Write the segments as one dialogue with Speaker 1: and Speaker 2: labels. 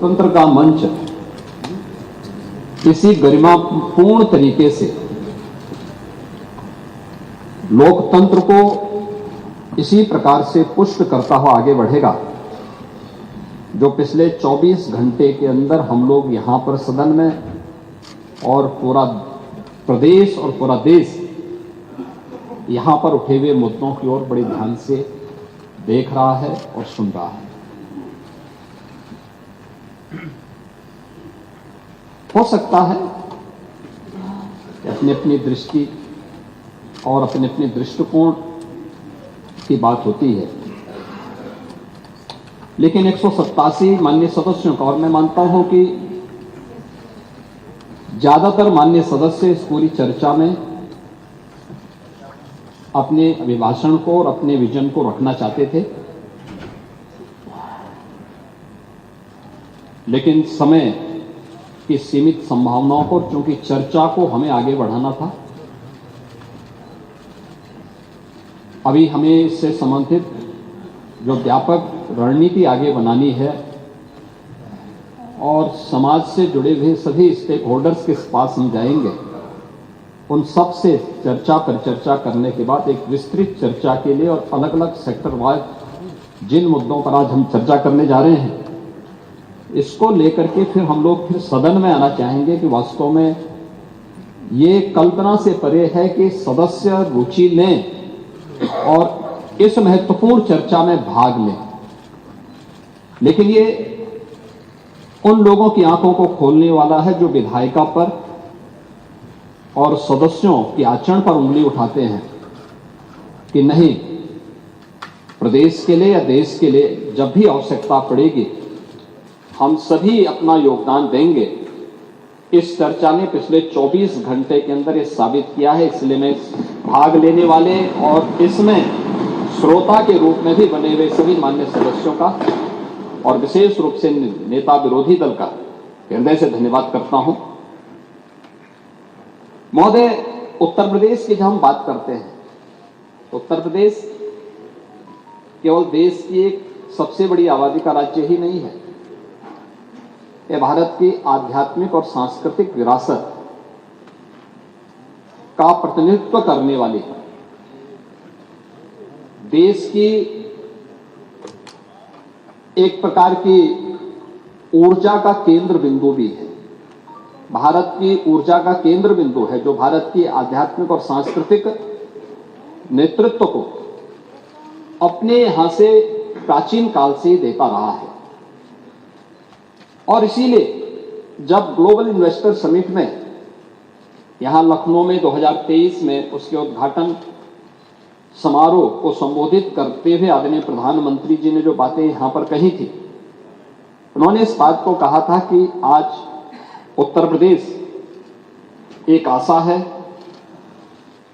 Speaker 1: लोकतंत्र का मंच किसी गरिमापूर्ण तरीके से लोकतंत्र को इसी प्रकार से पुष्ट करता हुआ आगे बढ़ेगा जो पिछले 24 घंटे के अंदर हम लोग यहां पर सदन में और पूरा प्रदेश और पूरा देश यहां पर उठे हुए मुद्दों की ओर बड़े ध्यान से देख रहा है और सुन रहा है। हो सकता है कि अपनी अपनी दृष्टि और अपने अपने दृष्टिकोण की बात होती है, लेकिन 187 माननीय सदस्यों का, और मैं मानता हूं कि ज्यादातर माननीय सदस्य इस पूरी चर्चा में अपने अभिभाषण को और अपने विजन को रखना चाहते थे, लेकिन समय की सीमित संभावनाओं पर, चूंकि चर्चा को हमें आगे बढ़ाना था, अभी हमें इससे संबंधित जो व्यापक रणनीति आगे बनानी है और समाज से जुड़े हुए सभी स्टेक होल्डर्स के पास हम जाएंगे, उन सब से चर्चा करने के बाद एक विस्तृत चर्चा के लिए और अलग अलग सेक्टर वाइज जिन मुद्दों पर आज हम चर्चा करने जा रहे हैं, इसको लेकर के फिर हम लोग फिर सदन में आना चाहेंगे कि वास्तव में ये कल्पना से परे है कि सदस्य रुचि लें और इस महत्वपूर्ण चर्चा में भाग लें, लेकिन ये उन लोगों की आंखों को खोलने वाला है जो विधायिका पर और सदस्यों के आचरण पर उंगली उठाते हैं कि नहीं, प्रदेश के लिए या देश के लिए जब भी आवश्यकता पड़ेगी हम सभी अपना योगदान देंगे। इस चर्चा ने पिछले 24 घंटे के अंदर ये साबित किया है, इसलिए मैं भाग लेने वाले और इसमें श्रोता के रूप में भी बने हुए सभी मान्य सदस्यों का और विशेष रूप से नेता विरोधी दल का हृदय से धन्यवाद करता हूं। महोदय, उत्तर प्रदेश की जब हम बात करते हैं, उत्तर प्रदेश केवल देश की एक सबसे बड़ी आबादी का राज्य ही नहीं है, यह भारत की आध्यात्मिक और सांस्कृतिक विरासत का प्रतिनिधित्व करने वाली देश की एक प्रकार की ऊर्जा का केंद्र बिंदु भी है। भारत की ऊर्जा का केंद्र बिंदु है जो भारत की आध्यात्मिक और सांस्कृतिक नेतृत्व को अपने यहां से प्राचीन काल से देता रहा है। और इसीलिए जब ग्लोबल इन्वेस्टर समिट में यहां लखनऊ में 2023 में उसके उद्घाटन समारोह को संबोधित करते हुए आदरणीय प्रधानमंत्री जी ने जो बातें यहां पर कही थी, उन्होंने इस बात को कहा था कि आज उत्तर प्रदेश एक आशा है,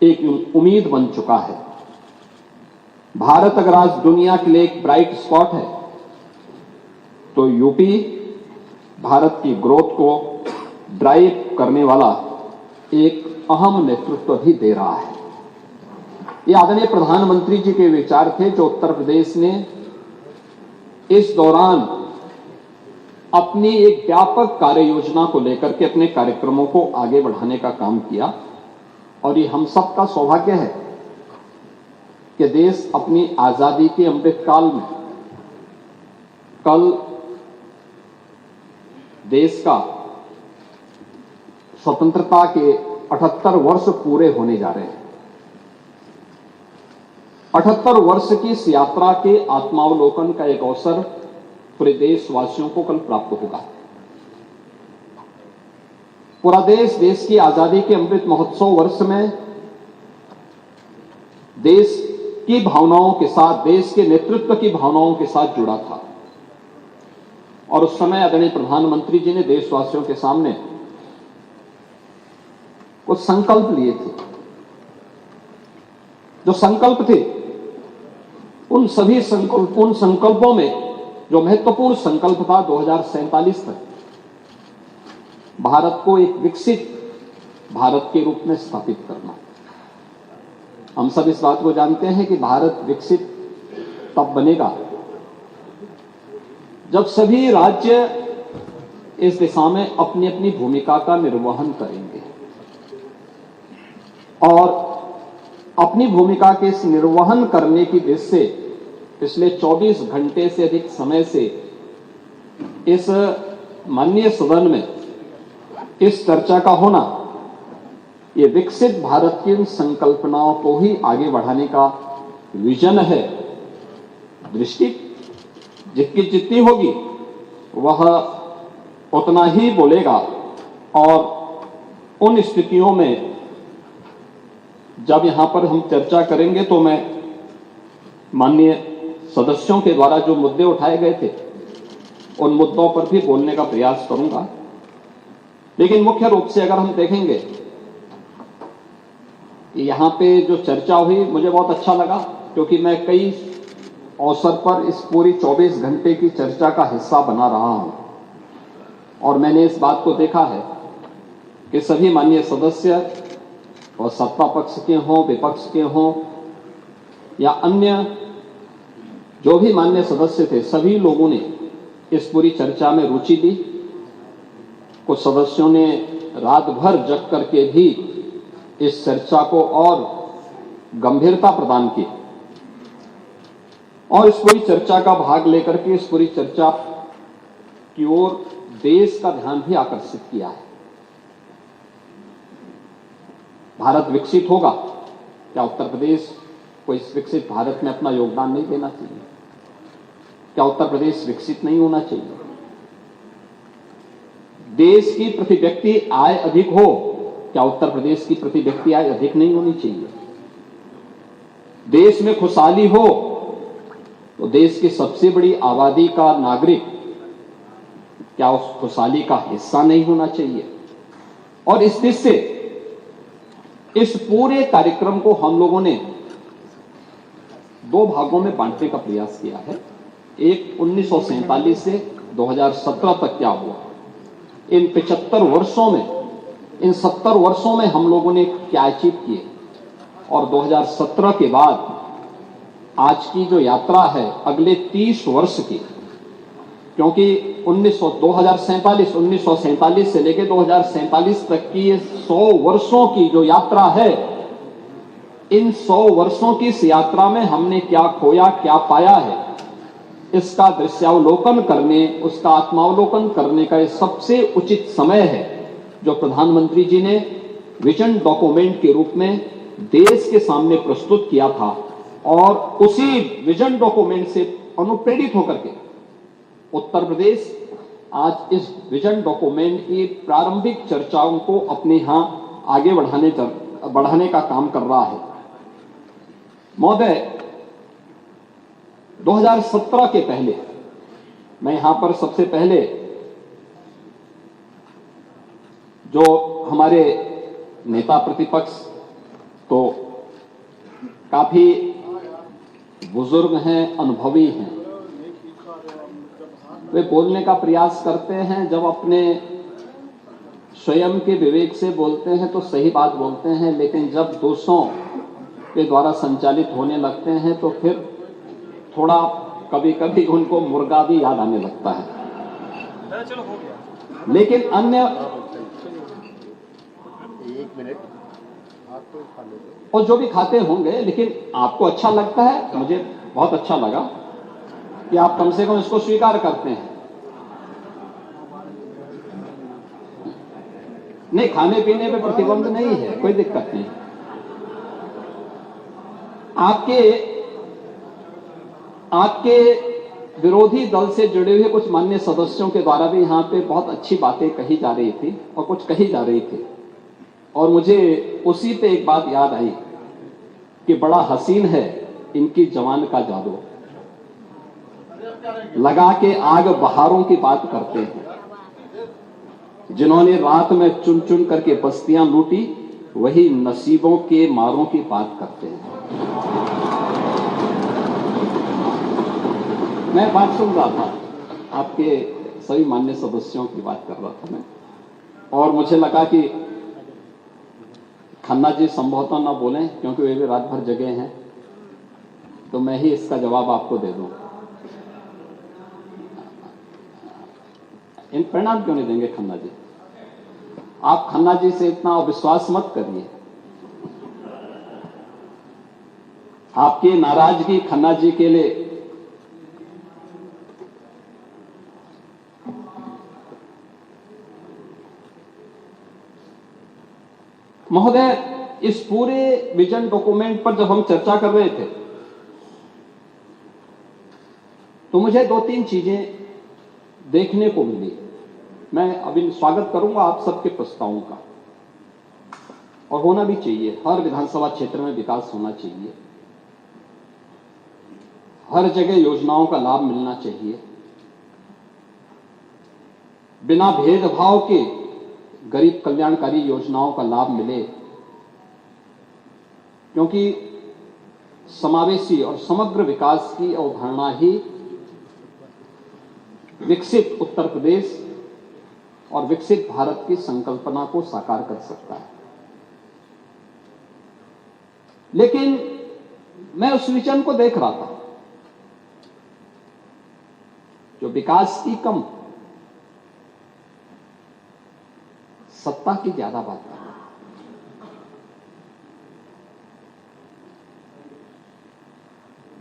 Speaker 1: एक उम्मीद बन चुका है। भारत अगर आज दुनिया के लिए एक ब्राइट स्पॉट है तो यूपी भारत की ग्रोथ को ड्राइव करने वाला एक अहम नेतृत्व भी दे रहा है। ये आदरणीय प्रधानमंत्री जी के विचार थे जो उत्तर प्रदेश ने इस दौरान अपनी एक व्यापक कार्य योजना को लेकर के अपने कार्यक्रमों को आगे बढ़ाने का काम किया। और ये हम सबका सौभाग्य है कि देश अपनी आजादी के अमृत काल में कल देश का स्वतंत्रता के 78 वर्ष पूरे होने जा रहे हैं। 78 वर्ष की इस यात्रा के आत्मावलोकन का एक अवसर पूरे देशवासियों को कल प्राप्त होगा। पूरा देश की आजादी के अमृत महोत्सव वर्ष में देश की भावनाओं के साथ, देश के नेतृत्व की भावनाओं के साथ जुड़ा था। और उस समय आदरणीय प्रधानमंत्री जी ने देशवासियों के सामने कुछ संकल्प लिए थे। जो संकल्प थे उन संकल्पों में जो महत्वपूर्ण संकल्प था 2047 तक भारत को एक विकसित भारत के रूप में स्थापित करना। हम सब इस बात को जानते हैं कि भारत विकसित तब बनेगा जब सभी राज्य इस दिशा में अपनी अपनी भूमिका का निर्वहन करेंगे और अपनी भूमिका के इस निर्वहन करने की दृष्टि से पिछले 24 घंटे से अधिक समय से इस माननीय सदन में इस चर्चा का होना ये विकसित भारत की उन संकल्पनाओं को ही आगे बढ़ाने का विजन है। दृष्टि जितनी जितनी होगी वह उतना ही बोलेगा और उन स्थितियों में जब यहां पर हम चर्चा करेंगे तो मैं माननीय सदस्यों के द्वारा जो मुद्दे उठाए गए थे उन मुद्दों पर भी बोलने का प्रयास करूंगा। लेकिन मुख्य रूप से अगर हम देखेंगे यहां पे जो चर्चा हुई मुझे बहुत अच्छा लगा, क्योंकि मैं कई अवसर पर इस पूरी 24 घंटे की चर्चा का हिस्सा बना रहा हूं और मैंने इस बात को देखा है कि सभी माननीय सदस्य और सत्ता पक्ष के हों, विपक्ष के हों या अन्य जो भी माननीय सदस्य थे, सभी लोगों ने इस पूरी चर्चा में रुचि ली। कुछ सदस्यों ने रात भर जग करके भी इस चर्चा को और गंभीरता प्रदान की और इस पूरी चर्चा का भाग लेकर के इस पूरी चर्चा की ओर देश का ध्यान भी आकर्षित किया है। भारत विकसित होगा, क्या उत्तर प्रदेश को इस विकसित भारत में अपना योगदान नहीं देना चाहिए? क्या उत्तर प्रदेश विकसित नहीं होना चाहिए? देश की प्रति व्यक्ति आय अधिक हो, क्या उत्तर प्रदेश की प्रति व्यक्ति आय अधिक नहीं होनी चाहिए? देश में खुशहाली हो तो देश की सबसे बड़ी आबादी का नागरिक क्या उस खुशहाली का हिस्सा नहीं होना चाहिए? और इस दृष्टि से इस पूरे कार्यक्रम को हम लोगों ने दो भागों में बांटने का प्रयास किया है। एक 1947 से 2017 तक क्या हुआ, इन 75 वर्षों में, इन 70 वर्षों में हम लोगों ने क्या अचीव किए, और 2017 के बाद आज की जो यात्रा है अगले 30 वर्ष की, क्योंकि 1947 से लेकर 2047 तक की ये 100 वर्षों की जो यात्रा है, इन 100 वर्षों की इस यात्रा में हमने क्या खोया, क्या पाया है, इसका दृश्यावलोकन करने, उसका आत्मावलोकन करने का ये सबसे उचित समय है जो प्रधानमंत्री जी ने विजन डॉक्यूमेंट के रूप में देश के सामने प्रस्तुत किया था। और उसी विजन डॉक्यूमेंट से अनुप्रेरित होकर के उत्तर प्रदेश आज इस विजन डॉक्यूमेंट की प्रारंभिक चर्चाओं को अपने यहां आगे बढ़ाने का काम कर रहा है। महोदय, 2017 के पहले मैं यहां पर सबसे पहले जो हमारे नेता प्रतिपक्ष तो काफी बुजुर्ग हैं, अनुभवी हैं, वे बोलने का प्रयास करते हैं, जब अपने स्वयं के विवेक से बोलते हैं तो सही बात बोलते हैं, लेकिन जब दूसरों के द्वारा संचालित होने लगते हैं तो फिर थोड़ा कभी कभी उनको मुर्गा भी याद आने लगता है। लेकिन अन्य और जो भी खाते होंगे, लेकिन आपको अच्छा लगता है, मुझे बहुत अच्छा लगा कि आप कम से कम इसको स्वीकार करते हैं। नहीं, खाने पीने पे प्रतिबंध नहीं है, कोई दिक्कत नहीं। आपके विरोधी दल से जुड़े हुए कुछ माननीय सदस्यों के द्वारा भी यहां पे बहुत अच्छी बातें कही जा रही थी और कुछ कही जा रही थी, और मुझे उसी पे एक बात याद आई कि बड़ा हसीन है इनकी जवान का जादू, लगा के आग बहारों की बात करते हैं। जिन्होंने रात में चुन चुन करके बस्तियां लूटी, वही नसीबों के मारों की बात करते हैं। मैं बात सुन रहा था, आपके सभी मान्य सदस्यों की बात कर रहा था मैं, और मुझे लगा कि खन्ना जी संभवतः ना बोलें क्योंकि वे भी रात भर जगे हैं, तो मैं ही इसका जवाब आपको दे दूं। इन परिणाम क्यों नहीं देंगे खन्ना जी? आप खन्ना जी से इतना अविश्वास मत करिए। आपकी नाराजगी खन्ना जी के लिए महोदय, इस पूरे विजन डॉक्यूमेंट पर जब हम चर्चा कर रहे थे तो मुझे 2-3 चीजें देखने को मिली। मैं अभी स्वागत करूंगा आप सबके प्रस्तावों का, और होना भी चाहिए। हर विधानसभा क्षेत्र में विकास होना चाहिए, हर जगह योजनाओं का लाभ मिलना चाहिए, बिना भेदभाव के गरीब कल्याणकारी योजनाओं का लाभ मिले, क्योंकि समावेशी और समग्र विकास की अवधारणा ही विकसित उत्तर प्रदेश और विकसित भारत की संकल्पना को साकार कर सकता है। लेकिन मैं उस विजन को देख रहा था जो विकास की कम, सत्ता की ज्यादा बात कर रहा है।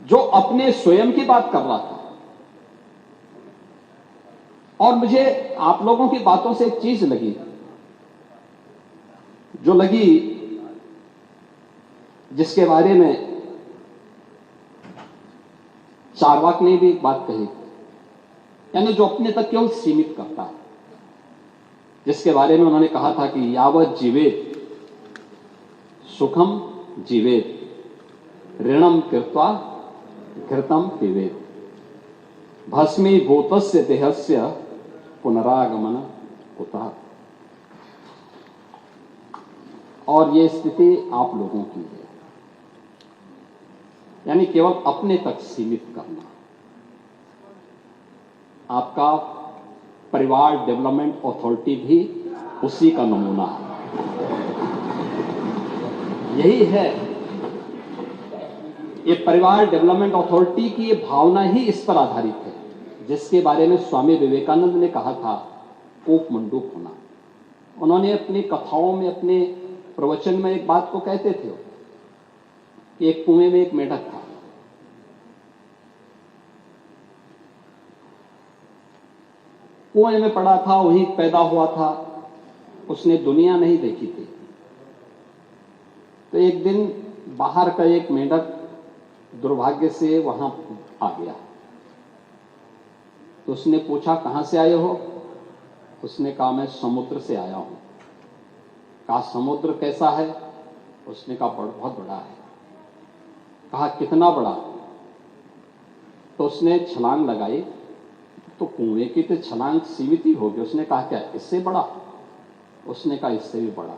Speaker 1: जो अपने स्वयं की बात कर रहा था। और मुझे आप लोगों की बातों से एक चीज लगी, जो लगी, जिसके बारे में चारवाक ने भी एक बात कही, यानी जो अपने तक केवल सीमित करता है, जिसके बारे में उन्होंने कहा था कि यावत जीवेत सुखम जीवेत ऋणम कृत्वा घृतम पिबेत भस्मीभूतस्य देहस्य पुनरागमन कुतः। और ये स्थिति आप लोगों की है, यानी केवल अपने तक सीमित करना। आपका परिवार डेवलपमेंट अथॉरिटी भी उसी का नमूना है। यही है, ये परिवार डेवलपमेंट अथॉरिटी की ये भावना ही इस पर आधारित है, जिसके बारे में स्वामी विवेकानंद ने कहा था कूप मंडूक होना। उन्होंने अपनी कथाओं में, अपने प्रवचन में एक बात को कहते थे कि एक कुएं में एक मेढक था। कुएं में पड़ा था, वहीं पैदा हुआ था, उसने दुनिया नहीं देखी थी। तो एक दिन बाहर का एक मेढक दुर्भाग्य से वहां आ गया। तो उसने पूछा कहां से आए हो? उसने कहा मैं समुद्र से आया हूं। कहा समुद्र कैसा है? उसने कहा बहुत बड़ा है। कहा कितना बड़ा? तो उसने छलांग लगाई, तो कुएं की तो छलांग सीमित ही होगी। उसने कहा क्या इससे बड़ा? उसने कहा इससे भी बड़ा।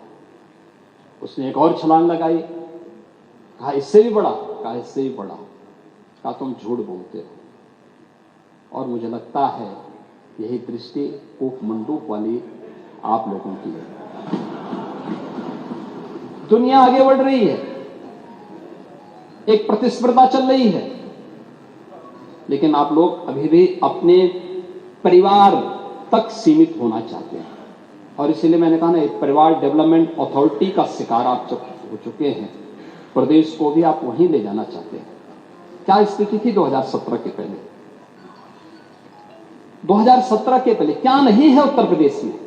Speaker 1: उसने एक और छलांग लगाई, कहा इससे भी बड़ा? कहा इससे भी बड़ा। कहा तुम झूठ बोलते हो। और मुझे लगता है यही दृष्टि कूप मंडूक वाली आप लोगों की है। दुनिया आगे बढ़ रही है, एक प्रतिस्पर्धा चल रही है, लेकिन आप लोग अभी भी अपने परिवार तक सीमित होना चाहते हैं। और इसीलिए मैंने कहा ना, एक परिवार डेवलपमेंट अथॉरिटी का शिकार आप हो चुके हैं। प्रदेश को भी आप वहीं ले जाना चाहते हैं। क्या स्थिति थी 2017 के पहले? 2017 के पहले क्या नहीं है उत्तर प्रदेश में?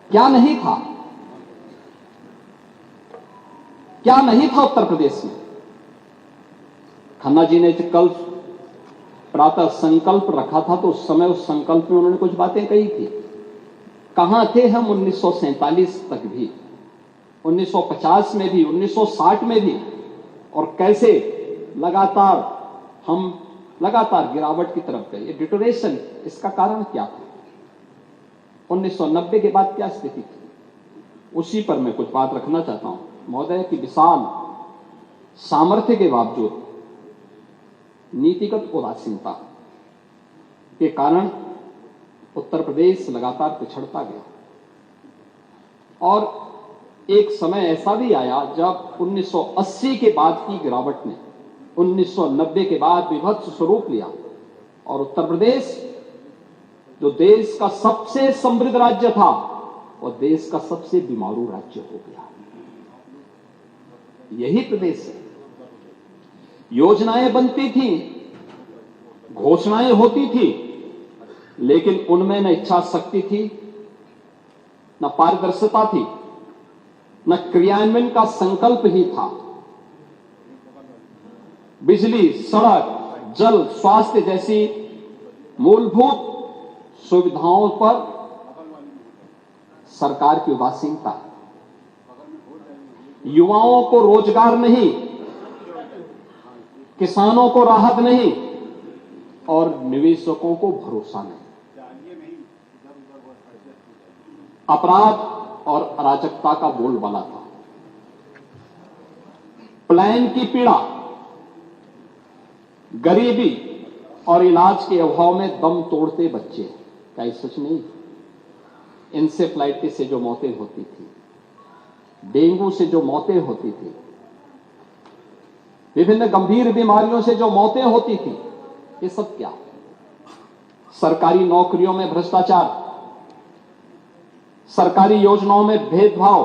Speaker 1: क्या नहीं था? क्या नहीं था उत्तर प्रदेश में? खन्ना जी ने कल प्रातः संकल्प रखा था, तो उस समय उस संकल्प में उन्होंने कुछ बातें कही थी। कहां थे हम 1947 तक भी, 1950 में भी, 1960 में भी, और कैसे लगातार गिरावट की तरफ गए। ये डिटोरेशन, इसका कारण क्या था? 1990 के बाद क्या स्थिति थी? उसी पर मैं कुछ बात रखना चाहता हूं महोदय, कि विशाल सामर्थ्य के बावजूद नीतिगत उदासीनता के कारण उत्तर प्रदेश लगातार पिछड़ता गया। और एक समय ऐसा भी आया जब 1980 के बाद की गिरावट ने 1990 के बाद विभत्स स्वरूप लिया, और उत्तर प्रदेश जो देश का सबसे समृद्ध राज्य था और देश का सबसे बीमारू राज्य हो गया। यही प्रदेश है। योजनाएं बनती थी, घोषणाएं होती थी, लेकिन उनमें न इच्छा शक्ति थी, न पारदर्शिता थी, न क्रियान्वयन का संकल्प ही था। बिजली, सड़क, जल, स्वास्थ्य जैसी मूलभूत सुविधाओं पर सरकार की उदासीनता, युवाओं को रोजगार नहीं, किसानों को राहत नहीं और निवेशकों को भरोसा नहीं। अपराध और अराजकता का बोलबाला था। प्लान की पीड़ा, गरीबी और इलाज के अभाव में दम तोड़ते बच्चे, क्या ये सच नहीं? इंसेफ्लाइटिस से जो मौतें होती थी, डेंगू से जो मौतें होती थी, विभिन्न गंभीर बीमारियों से जो मौतें होती थी, ये सब क्या? सरकारी नौकरियों में भ्रष्टाचार, सरकारी योजनाओं में भेदभाव,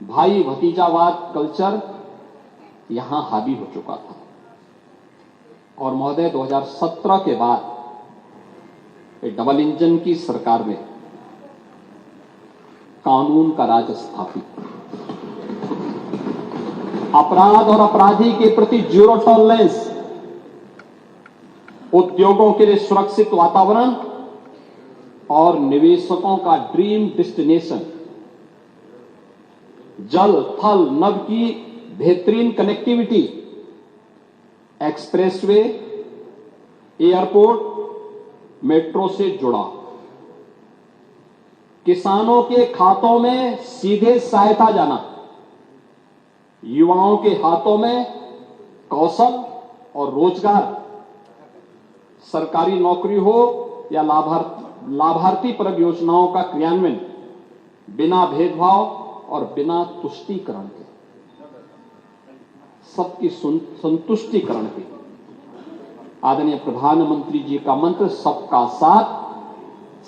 Speaker 1: भाई भतीजावाद कल्चर यहां हावी हो चुका था। और महोदय 2017 के बाद डबल इंजन की सरकार में कानून का राज स्थापित, अपराध और अपराधी के प्रति जीरो टॉलरेंस, उद्योगों के लिए सुरक्षित वातावरण और निवेशकों का ड्रीम डेस्टिनेशन, जल थल नभ की बेहतरीन कनेक्टिविटी, एक्सप्रेसवे, एयरपोर्ट, मेट्रो से जुड़ा, किसानों के खातों में सीधे सहायता जाना, युवाओं के हाथों में कौशल और रोजगार, सरकारी नौकरी हो या लाभार्थी परक योजनाओं का क्रियान्वयन बिना भेदभाव और बिना तुष्टीकरण के, सबकी संतुष्टिकरण के। आदरणीय प्रधानमंत्री जी का मंत्र सबका साथ,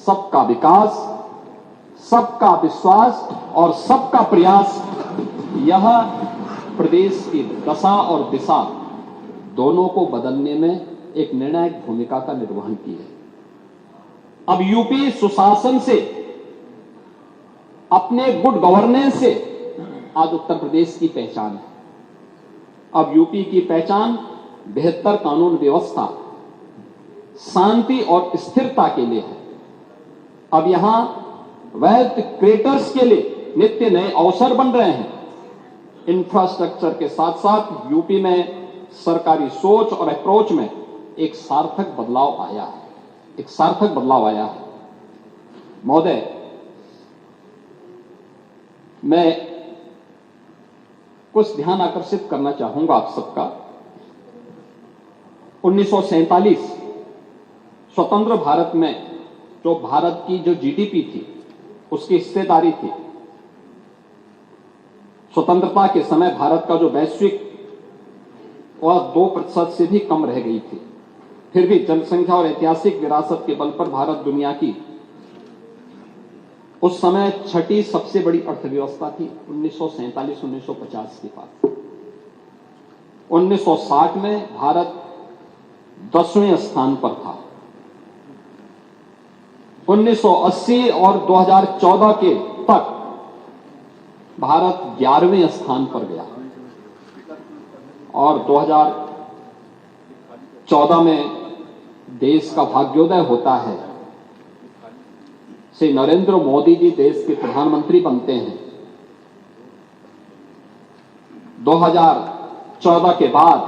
Speaker 1: सबका विकास, सबका विश्वास और सबका प्रयास, यह प्रदेश की दशा और दिशा दोनों को बदलने में एक निर्णायक भूमिका का निर्वहन की है। अब यूपी सुशासन से, अपने गुड गवर्नेंस से आज उत्तर प्रदेश की पहचान है। अब यूपी की पहचान बेहतर कानून व्यवस्था, शांति और स्थिरता के लिए है। अब यहां वेल्थ क्रिएटर्स के लिए नित्य नए अवसर बन रहे हैं। इंफ्रास्ट्रक्चर के साथ साथ यूपी में सरकारी सोच और अप्रोच में एक सार्थक बदलाव आया है। महोदय, मैं कुछ ध्यान आकर्षित करना चाहूंगा आप सबका। 1947 स्वतंत्र भारत में जो भारत की जो जीडीपी थी, उसकी हिस्सेदारी थी। स्वतंत्रता के समय भारत का जो वैश्विक वह 2% से भी कम रह गई थी। फिर भी जनसंख्या और ऐतिहासिक विरासत के बल पर भारत दुनिया की उस समय छठी सबसे बड़ी अर्थव्यवस्था थी। 1947-1950 के बाद 1960 में भारत 10वें स्थान पर था। 1980 और 2014 के तक भारत 11वें स्थान पर गया और 2014 में देश का भाग्योदय होता है। श्री नरेंद्र मोदी जी देश के प्रधानमंत्री बनते हैं। 2014 के बाद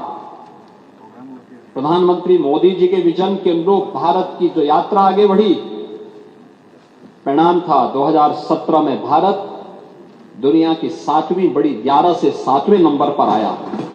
Speaker 1: प्रधानमंत्री मोदी जी के विजन के अनुरूप भारत की जो यात्रा आगे बढ़ी, परिणाम था 2017 में भारत दुनिया की 7वीं बड़ी 11 से 7वें नंबर पर आया।